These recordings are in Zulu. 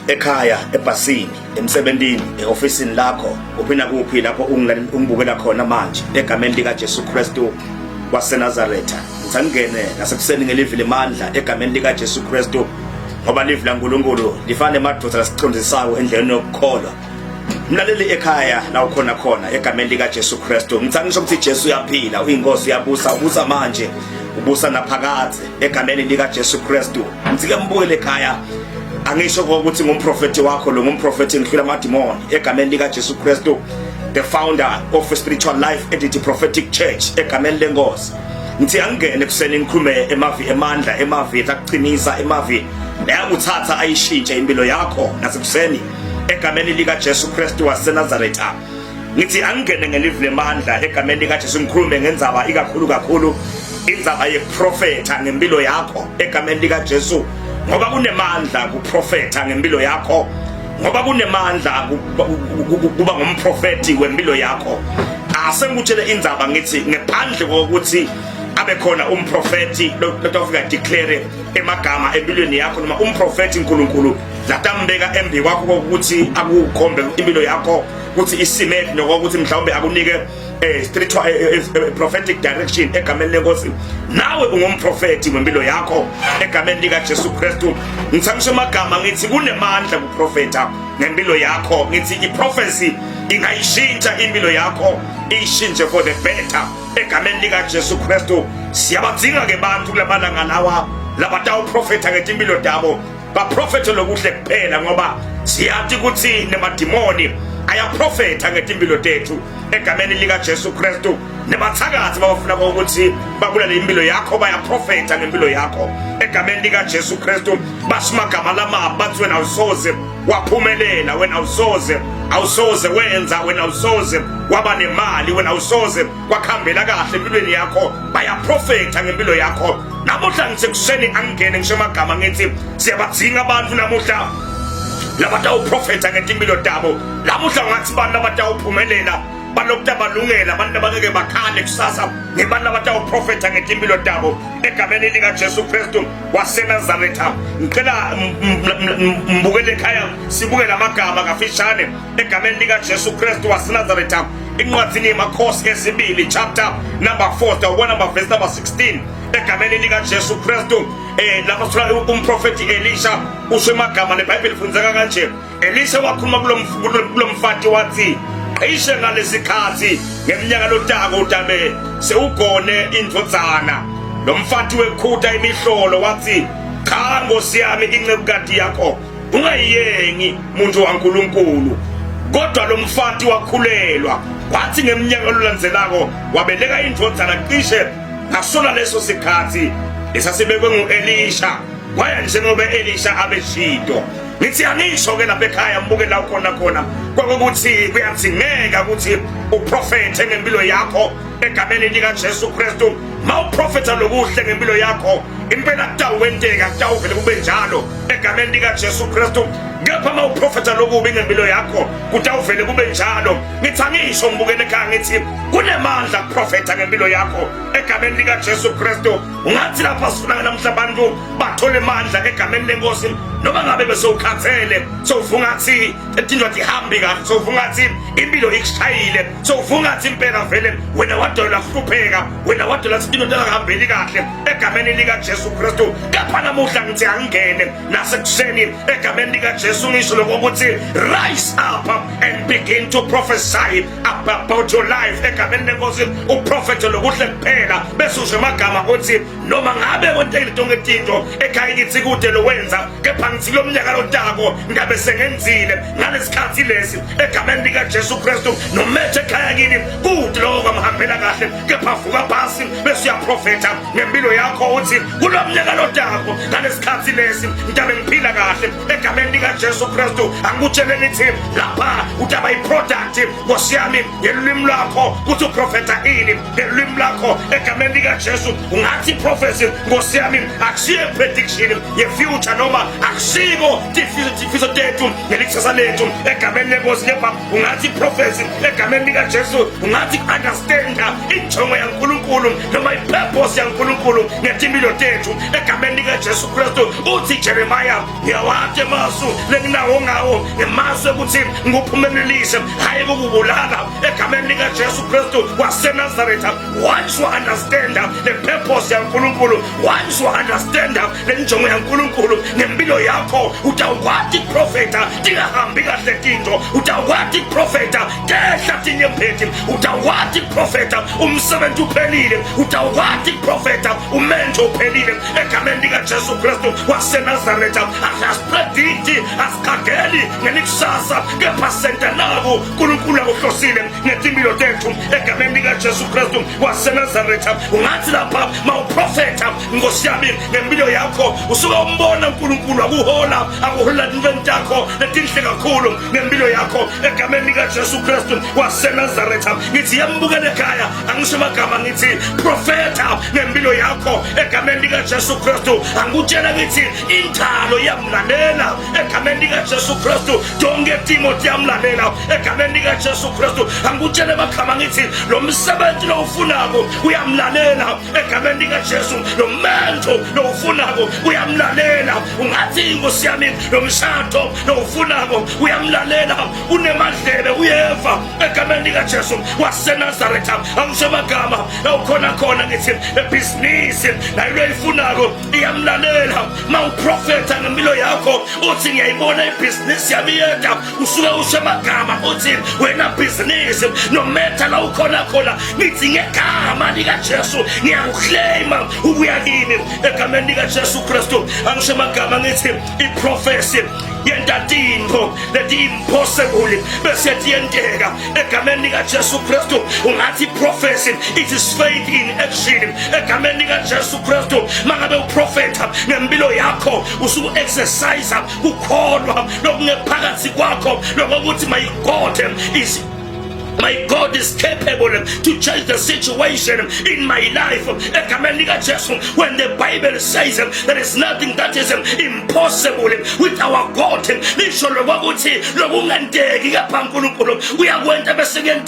ekhaya, ebhasini, emsebenzini, eofisini lakho, uphina kuphi lapho ungibukela khona manje, egameni lika Jesu Kristu waseNazaretha. Ngithangene nasekuseni ngelivi lemandla egameni lika Jesu Kristu, ngoba livi laNkulunkulu lifane madoda lasiqondisayo endleleni yokukholwa. Mlaleli ekhaya la ukhona khona egameni lika Jesu Kristu, ngithangisho ukuthi Jesu uyaphila, uyinkosi uyabusa, ubusa manje, ubusa naphakade egameni lika Jesu Kristu. Ngizike mbukele ekhaya, angisho ukuthi ngumprofeti wakho lo ngumprofeti ngihlula amadimoni egameni lika Jesu Kristu, the founder of a spiritual life entity prophetic church egameni lenkosi. Ngithi angene kuseni ngikhulume emavi emandla, emavi ekuqinisa, emavi ayakuthatha ayishintshe impilo yakho nasekuseni egameni lika Jesu Kristu waseNazaretha. Ngithi angene ngelivi lemandla egameni lika Jesu, ngikhulume ngendzaba ikakhulu indzaba yeprofeta ngempilo yakho egameni lika Jesu, ngoba kunemandla kuprofeta ngempilo yakho, ngoba kunemandla kuba ngumprofeti wempilo yakho. Asengikutshele indzaba ngithi ngephandle kokuthi abe khona umprofeti lotofika declare emagama empilweni yakho, noma umprofeti uNkulunkulu latambeka embi kwakho ukuthi akukhombe impilo yakho ukuthi isime nokuthi mhlawumbe akunike spiritual prophetic direction egameni lenkosi, nawe ungumprofeti wempilo yakho egameni lika Jesu Kristu. Ngithangisha amagama ngithi kunemandla kuprofeta ngempilo yakho. Ngithi iprofesi ingayishintsha impilo yakho, ishintshe for the better egameni lika Jesu Kristu. Siyabadzinga ke bantu kulamalanga lawa labatawuprofeta ngetimpilo dabo, baprofete lokuhle kuphela, ngoba siyathi ukuthi nemadimoni ayaprofeta ngetimpilo tethu egameni lika Jesu Kristu. Nebathakathi bafuna ukuthi babulale impilo yakho bayaprofeta ngempilo yakho egameni lika Jesu Kristu. Basimagama lama bathi wena awusoze waphumelela, wena awusoze wenza, wena awusoze waba nemali, wena awusoze wakhambela kahle empilweni yakho, bayaprofeta ngempilo yakho. Namuhla ngisekuseni angene ngisho amagama ngithi siyabadzinga abantu namuhla labatawuprofeta ngetimpilo dabo. Lamuhla ngathi bantu abatawuphumelela, balokhu abalungela, abantu abangeke bakhale kusasa ngebantu abatawuprofeta ngetimpilo dabo egameni lika Jesu Kristu waseNazaretha. Ngicela mbukele ekhaya sibukele amagama kafishane egameni lika Jesu Kristu waseNazaretha, incwadzini yemakhosi esibili chapter number 4 verse number 16 egameni lika Jesu Kristu. Lapho sithola umprofeti Elisha usho amagama leBhayibheli lifundzeka kanje. Elisha wakhuluma kulo mfati wathi, "Qishe ngalesikhathi ngeminyaka lotako utabe sewugone indvodzana." Lo mfati wekhutha imihlolo wathi, "Cha Nkosi yami, incebukati yakho ungayiyengi muntu waNkulunkulu." Kodwa lo mfati wakhulelwa, wathi ngeminyaka lolandzelako wabeleka indvodzana cishe ngasona leso sikhathi esasibekwe nguElisha. Kwaya njengoba Elisha abeshito. Ngithi angisho ke lapha ekhaya mbuke la khona kwakuthi kuyadzingeka ukuthi uprofete ngempilo yakho egameni lika Jesu Kristu. Mawuprofeta lokuhle ngempilo yakho, impela kutawuwenteka, kutawuvele kube njalo egameni lika Jesu Kristu. Ngapha mawuprofeta lokubi ngempilo yakho, kutawuvele kube njalo. Ngithi angisho mbukele ekhaya ngithi kunemandla kuprofeta ngempilo yakho egameni lika Jesu Kristu. Ungathi lapha sifuna namhla abantu bathole amandla egameni lenkosi, noma ngabe besowukhathele, sowufungathi into ihambe kahle, sowufungathi impilo ikushayile, sowufungathi impela vele wena wadola hlupheka, wena wadola into engahambeli kahle egameni lika Jesu Kristu. Kapha namuhla ngithi angene nasekuseni egameni lika Jesu, ngisho lokuthi rise up and begin to prophesy about your life egameni lenkosi. Uprofete lokuhle kuphela bese usho amagama uthi noma ngabe konke letongetinto ekhaya kithi kude lo wenza, kepha ngithi lo mnyaka lotako ngabe sengenzile ngalesikhathi lesi egameni lika Jesu Kristu. Nomethe ekhaya kini kude lo kamhambela kahle, kepha vuka phasi bese uyaprofeta ngempilo yakho uthi kulo mnyaka lotako ngalesikhathi lesi ngidabe ngiphila kahle egameni lika Jesu Kristu. Angikutshele ngithi lapha utaba iproduct Nkosi yami ngelulimi lakho kuthi uprofeta ini ngelulimi lakho egameni lika Jesu. Ungathi prophecy Nkosi yami akusiye prediction ye future, noma akusiko tifiso tethu ngelikusasa lethu egameni lenkosi. Lepha ungathi prophecy egameni lika Jesu, ungathi understanda injongo yaNkulunkulu noma ipurpose yaNkulunkulu ngetimpilo tethu egameni lika Jesu Kristu. Uthi Jeremiah, ngiyawathi masu lenginawo ngawo ngemazwe ukuthi nguphumelelise hayi ukubulala egameni lika Jesu Kristu waseNazaretha. Once you understand the purpose yaNkulunkulu, once you understand le njongo yaNkulunkulu ngempilo yakho, utawukwazi ukuprofeta tingahambi kahle tinto, utawukwazi ukuprofeta kehla tinyembeti, utawukwazi ukuprofeta umsebenzi uphelile, utawukwazi ukuprofeta umenzo uphelile egameni lika Jesu Kristu waseNazaretha. Asipredikti, asikhangeli ngelikusasa, kepha sentanako uNkulunkulu akuhlosile ngetimpilo tethu egameni lika Jesu Kristu waseNazaretha. Ungathi lapha mawuprofeta Nkosi yami ngempilo yakho usuka umbona uNkulunkulu akuhola invent yakho letinhle kakhulu ngempilo yakho egameni lika Jesu Kristu waseNazaretha. Ngithi yambukele ekhaya, angisho amagama ngithi profeta ngempilo yakho egameni lika Jesu Kristu. Angutshela ngithi intalo yamlalela egameni lika Jesu Kristu. Donke Timothy yamlalela egameni lika Jesu Kristu. Angutshele amagama ngithi lo msebenzi lo ufunako uyamlalela egameni lika Jesu. Lo menzo lo ufunako uyamlalela. Ungathi Nkosi yami lo mshado lo ufunako uyamlalela. Unemadlebe uyeva egameni lika Jesu waseNazaretha. Angisho amagama khona ngithi ebhizinisi nayo ifunako iyamlalela. Mawuprofeta ngempilo yakho uthi ngiyayibona ibhizinisi yami yenda, usuke usho amagama uthi wena bhizinisi no matter la ukhona ngithi ngegama lika Jesu ngiyakuclaima ubuya kimi egameni lika Jesu Kristu. Angisho amagama ngithi iprofesi yenta tinto leti impossible bese tiyenteka egameni lika Jesu Kristu. Ungathi prophecy, it is faith in action egameni lika Jesu Kristu. Mangabe uprofeta ngempilo yakho usu exercise ukholwa lokungephakathi kwakho lokuthi my God is capable to change the situation in my life. When the Bible says there is nothing that is impossible with our God, we are going to be singing.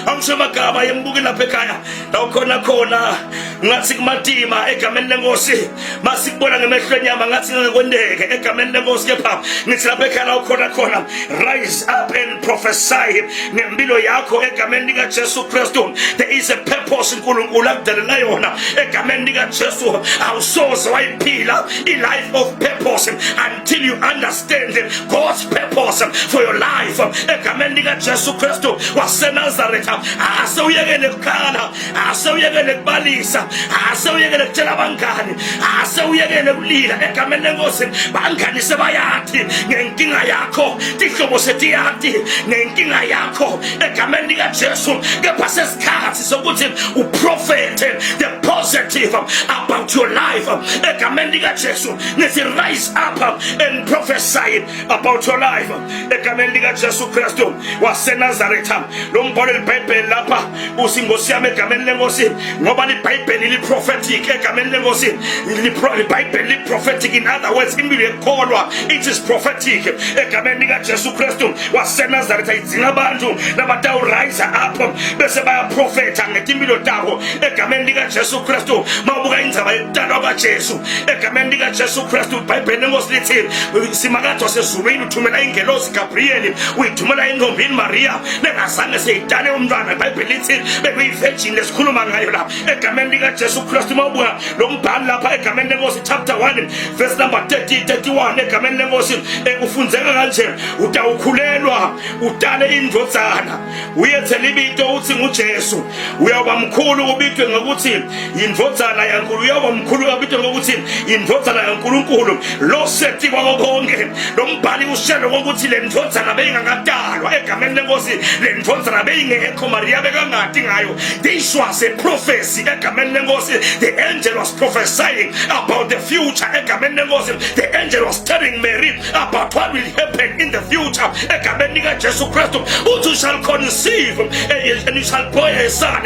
I'm sure Magaba and Bugina Pekaya. Now, Kona, Natsik Matima, Ekamendemosi, Masipona and Metrania, Mangatin one day, Ekamendemoskapa, Nitrapekana, Kona, rise up and prophesy. Nembilo Yako. Egameni lika Jesu Kristu. There is a purpose in Kulungula Delayona. Egameni lika Jesu. Our souls are pillar in life of purpose until you understand God's purpose for your life. Egameni lika Jesu Kristu waseNazaretha. Asa uyekele kukhala, asa uyekele kubalisa, asa uyekele kutshela abangani, asa uyekele ulila egameni lenkosi. Bangani sebayathi ngenkinga yakho, tihlobo setiyathi ngenkinga yakho egameni lika Jesu. Kepha sesikhathi sokuthi uprofete the positive about your life egameni lika Jesu. Nithi rise up and prophesy about your life egameni lika Jesu Kristu waseNazaretha. Lo mbhalo iBhayibheli lapha uthi Nkosi yami egameni lenkosi, ngoba iBhayibheli li prophetic egameni lenkosi. iBhayibheli li prophetic, in other words impilo ekholwa it is prophetic egameni lika Jesu Kristu waseNazaretha. Idzinga abantu labatau rise up bese baya profeta ngetimpilo tabo egameni lika Jesu Kristu. Mawubuka indzaba yokutandwa kwaJesu egameni lika Jesu Kristu, iBhayibheli lenkosi lithi simakade wasezulwini uthumela ingelosi Gabriel, uyithumela entombini Maria nengazange seyidale umntwana. iBhayibheli lithi bekuyivirgin lesikhuluma ngayo la egameni lika Jesu Kristu. Mawubuka lo mbhalo lapha egameni lenkosi chapter 1 verse number 31 egameni lenkosi ekufunzeka kanje, utawukhulelwa utale indvodzana, uyethela ibito uthi nguJesu, uyoba mkhulu ubitwe ngokuthi indvodzana yaNkulunkulu, uyoba mkhulu ubitwe ngokuthi indvodzana yaNkulunkulu. Lo sethi kwakonke lo mbhali ushelo ukuthi le ndvodzana beyingakadalwa egameni lenkosi, le ndvodzana beyingekho Maria bekangadi ngayo. This was a prophecy egameni lenkosi. The angel was prophesying about the future egameni lenkosi. The angel was telling Mary about what will happen happen in the future. Egameni likaJesu Kristu uthi you shall conceive and you shall bear a son.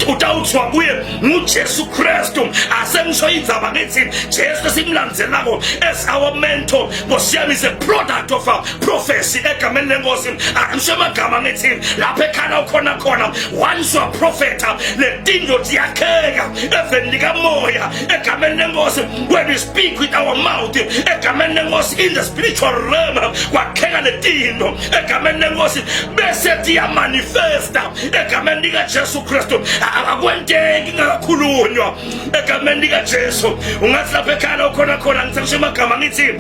Utawuthwa kuye nguJesu Kristu. Asengisho indzaba ngithi Jesu simlandzelako as our mentor. Nkosi yami is a product of a prophecy. Egameni lenkosi angisho amagama ngithi lapha ekhaya ukhona khona once you are prophet le tinto ziyakheka eveni likamoya. Egameni lenkosi when we speak with our mouth egameni lenkosi in the spiritual realm kwakheka le tinto egameni lenkosi bese tiyamanifesta egameni likaJesu Kristu. Akwenteki ngakhulunywa egameni likaJesu. Ungathi lapha ekhaya ukhona khona ngithengishe amagama ngithi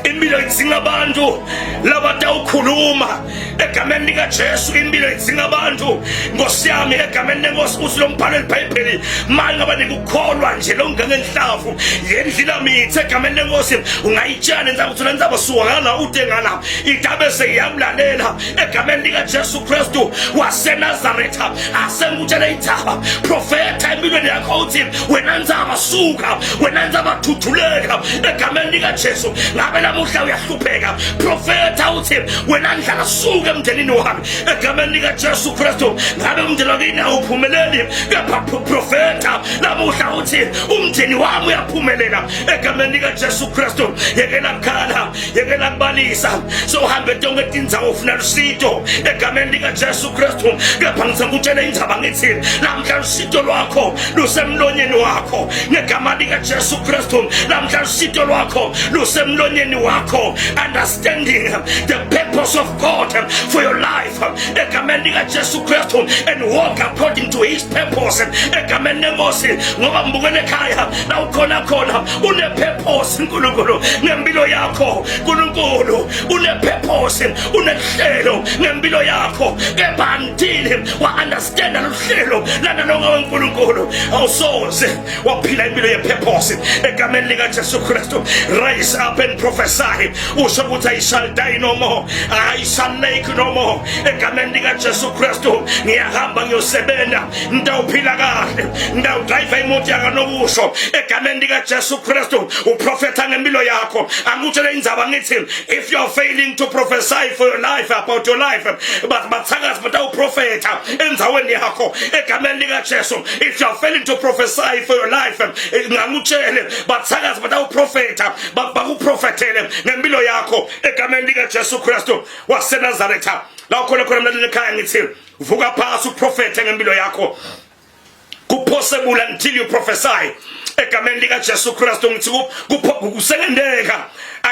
impilo idzinga abantu labatawukhuluma egameni likaJesu. Impilo idzinga abantu Nkosi yami egameni lenkosi uthi lo mbhalo eBhayibheli manje ngaba nikukholwa nje longenhlavu yendlela mithe egameni lenkosi ungayitshana nzaba uthula nzaba suwangana udengana idabe seyamlalela egameni likaJesu Kristu waseNazaretha. Asengutshela indzaba profeta empilweni yakho uthi wena nzaba suka wena nzaba thuthuleka egameni likaJesu. Ngabe namuhla uyahlupheka profeta uthi wena ndlala suka emndenini wami egameni likaJesu Kristu. Ngabe umndeni wakini awuphumeleli kepha profeta namuhla uthi umndeni wami uyaphumelela egameni likaJesu Kristu. Yekela kukhala yekela kubalisa sohambe tonke tindzawo ufuna lusito egameni likaJesu Kristu. Kepha ngisakutshela indzaba ngithi namhla lusito lwakho lusemlonyeni wakho ngegama likaJesu Kristu. Namhla lusito lwakho lusemlonyeni wakho. Understanding the purpose of God for your life egameni likaJesu Kristu and walk according to his purpose egameni lenkosi. Ngoba mbukele ekhaya la ukhona khona une purpose uNkulunkulu ngempilo yakho. uNkulunkulu une purpose unehlelo ngempilo yakho. Kepha until wa understand luhlelo lana lonke uNkulunkulu awusoze waphila impilo ye purpose egameni likaJesu Kristu. Rise up and prophesy. Usho ukuthi I shall die no more, I shall make no more egameni likaJesu Kristu. Ngiyahamba ngiyosebenza ngidawuphila kahle ngidawudrive imoto yakanokusho egameni likaJesu Kristu. Uprofeta ngempilo yakho. Angutshele indzaba ngithi if you are failing to prophesy for your life about your life but bathakazi batawuprofeta endzaweni yakho egameni likaJesu. If you are failing to prophesy for your life ngangutshele bathakazi batawuprofeta bakuprofetele ngempilo yakho egameni likaJesu Kristu waseNazaretha. La ukhona khona mlaleli ekhaya ngithi vuka phasi uprofete ngempilo yakho. Kupossible until you prophesy egameni likaJesu Kristu. Ngithi kusengendeka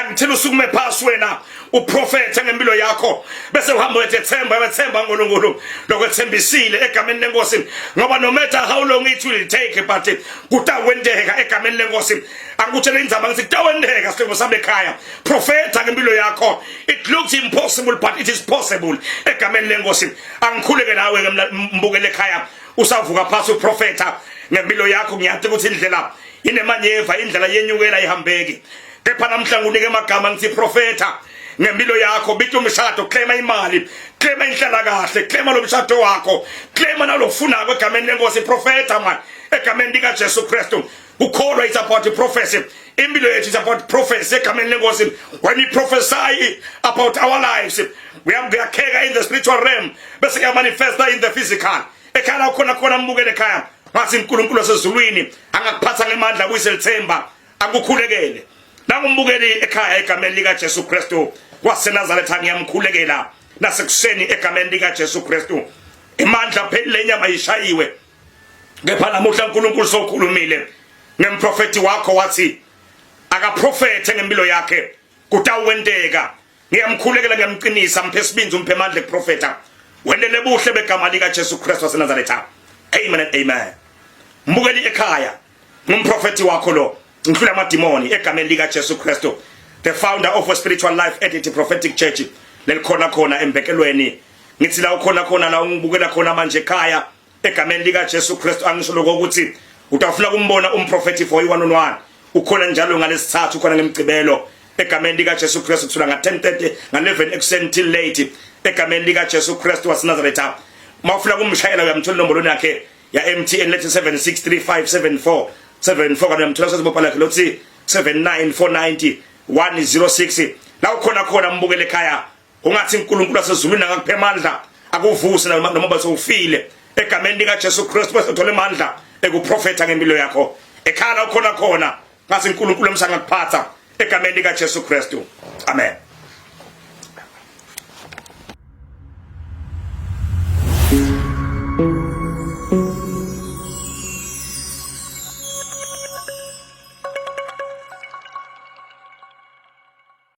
until usukume phasi wena uprofete ngempilo yakho bese uhamba wethemba uNkulunkulu lokwethembisile egameni lenkosi. Ngoba no matter how long it will take but kutawendeka egameni lenkosi. Angutshela indzaba ngithi kutawendeka sihlobo sami ekhaya. Profeta ngempilo yakho. It looks impossible but it is possible egameni lenkosi. Angikhuleke nawe mbukele ekhaya usavuka phasi uprofeta ngempilo yakho. Ngiyathi ukuthi indlela inemanyeva indlela yenyukela ihambeki. Kepha namhla ngunike amagama ngithi profeta ngempilo yakho. Bithi umshado claima imali claima inhlala kahle claima lo mshado wakho claima nalofunako egameni lenkosi. Profeta man egameni likaJesu Kristu. Ukholwa is about the prophecy. Impilo yethu is about prophecy egameni lenkosi. When we prophesy about our lives we are in the spiritual realm bese manifesta in the physical. Ekhaya ukhona khona mbukele ekhaya ngathi uNkulunkulu wasezulwini angakuphatha ngemandla kuyiselithemba akukhulekele. Nangumbukeli ekhaya egameni likaJesu Kristu waseNazaretha ngiyamkhulekela nasekuseni egameni likaJesu Kristu. Imandla phelile inyama ishayiwe. Kepha namuhla uNkulunkulu sokhulumile ngemprofeti wakho wathi akaprofete ngempilo yakhe kutawendeka. Ngiyamkhulekela ngiyamqinisa mphesibinzi umphemandla kuprofeta. Wendele buhle begama likaJesu Kristu waseNazaretha. Amen and amen. Mbukeli ekhaya ngumprofeti wakho lo ngidlula amadimoni egameni likaJesu Kristu. The founder of a spiritual life entity prophetic church lelikhona khona embekelweni. Ngithi la ukhona khona la ungibukela khona manje ekhaya egameni likaJesu Kristu. Angisho lokho ukuthi utafuna kumbona umprofeti for you one on one. Ukhona njalo ngalesithathu khona ngemgcibelo egameni likaJesu Kristu kusula nga10:30 nga11 ekuseni till late egameni likaJesu Kristu waseNazaretha. Mawufuna kumshayela uyamthola inombolo yakhe ya MTN lethi 763574 kana uyamthola sesibophala yakhe lothi 79490 106 la ukhona khona mbukele ekhaya ungathi uNkulunkulu asezulwini akakuphe amandla akuvuse noma basowufile egameni lika Jesu Kristu bese uthola amandla ekuprofeta ngempilo yakho ekhaya ukhona khona ngathi uNkulunkulu emsangakuphatha egameni lika Jesu Kristu amen.